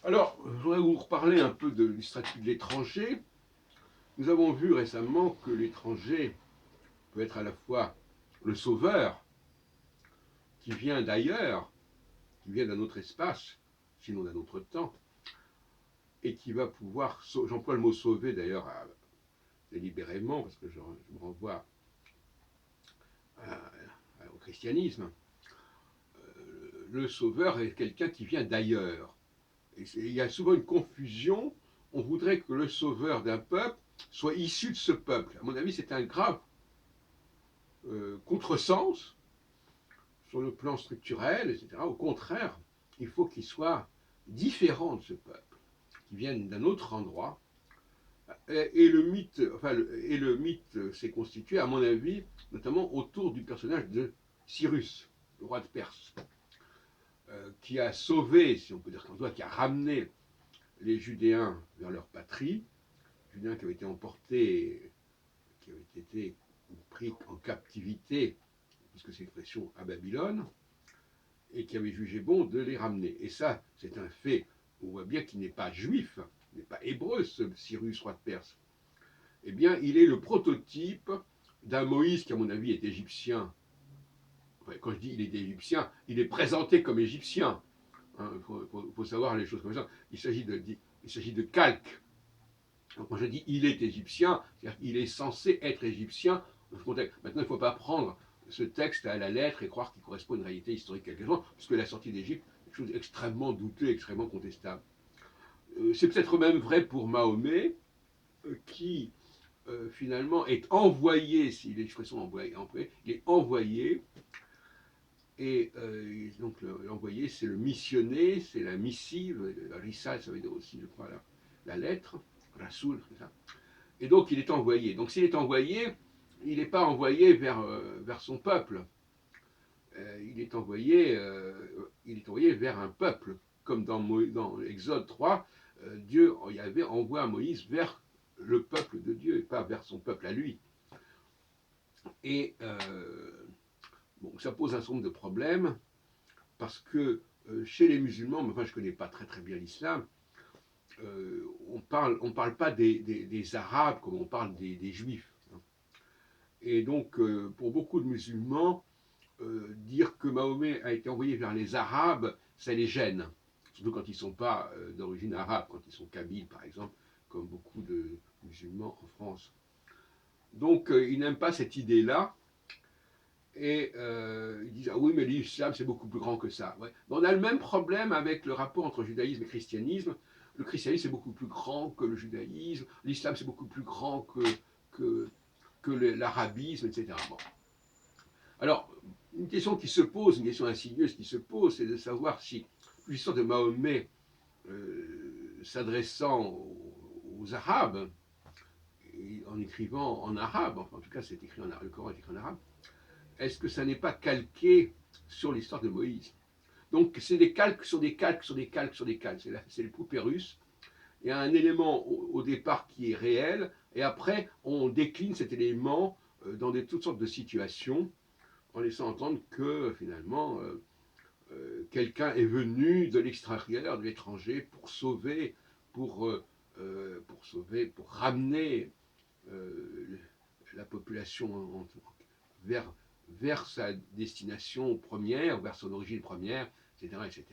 Alors, je voudrais vous reparler un peu du statut de l'étranger. Nous avons vu récemment que l'étranger peut être à la fois le sauveur, qui vient d'ailleurs, qui vient d'un autre espace, sinon d'un autre temps, et qui va pouvoir, j'emploie le mot sauver d'ailleurs délibérément, parce que je me renvoie au christianisme. Le sauveur est quelqu'un qui vient d'ailleurs. Et il y a souvent une confusion. On voudrait que le sauveur d'un peuple soit issu de ce peuple. À mon avis, c'est un grave contresens sur le plan structurel, etc. Au contraire, il faut qu'il soit différent de ce peuple, qu'il vienne d'un autre endroit. Et le mythe s'est constitué, à mon avis, notamment autour du personnage de Cyrus, le roi de Perse, qui a sauvé, si on peut dire comme ça, qui a ramené les Judéens vers leur patrie, Judéens qui avaient été emportés, qui avaient été pris en captivité, puisque c'est l'expression, à Babylone, et qui avaient jugé bon de les ramener. Et ça, c'est un fait, on voit bien qu'il n'est pas juif, il n'est pas hébreu, ce Cyrus, roi de Perse. Eh bien, il est le prototype d'un Moïse qui, à mon avis, est égyptien. Enfin, quand je dis il est égyptien, il est présenté comme égyptien. Il faut savoir les choses comme ça. Il s'agit de calque. Donc, quand je dis il est égyptien, c'est-à-dire qu'il est censé être égyptien. Maintenant, il ne faut pas prendre ce texte à la lettre et croire qu'il correspond à une réalité historique quelque chose, puisque la sortie d'Égypte est quelque chose d'extrêmement douteux, extrêmement contestable. C'est peut-être même vrai pour Mahomet, qui finalement est envoyé, si l'expression envoyé, il est envoyé, et donc l'envoyé, c'est le missionné, c'est la missive, Rissa, ça veut dire aussi, je crois, la lettre, Rasoul, c'est ça. Et donc il est envoyé. Donc s'il est envoyé, il n'est pas envoyé vers son peuple. Il est envoyé vers un peuple. Comme dans Exode 3, Dieu, Yahvé, envoie Moïse vers le peuple de Dieu et pas vers son peuple à lui. Et bon, ça pose un certain nombre de problèmes parce que chez les musulmans, mais enfin je ne connais pas très très bien l'islam, on parle pas des Arabes comme on parle des Juifs. Et donc, pour beaucoup de musulmans, dire que Mahomet a été envoyé vers les Arabes, ça les gêne. Surtout quand ils ne sont pas d'origine arabe, quand ils sont kabyles, par exemple, comme beaucoup de musulmans en France. Donc, ils n'aiment pas cette idée-là. Et ils disent, ah oui, mais l'islam, c'est beaucoup plus grand que ça. Ouais. On a le même problème avec le rapport entre judaïsme et christianisme. Le christianisme, c'est beaucoup plus grand que le judaïsme. L'islam, c'est beaucoup plus grand que, que l'arabisme, etc. Bon. Alors, une question qui se pose, une question insidieuse qui se pose, c'est de savoir si l'histoire de Mahomet s'adressant aux Arabes, en écrivant en arabe, enfin en tout cas c'est écrit en arabe, le Coran est écrit en arabe, est-ce que ça n'est pas calqué sur l'histoire de Moïse? Donc c'est des calques sur des calques sur des calques sur des calques, c'est le poupée russe. Il y a un élément au départ qui est réel, et après on décline cet élément dans toutes sortes de situations, en laissant entendre que finalement quelqu'un est venu de l'extérieur, de l'étranger, pour sauver, pour ramener la population vers, vers sa destination première, vers son origine première, etc., etc.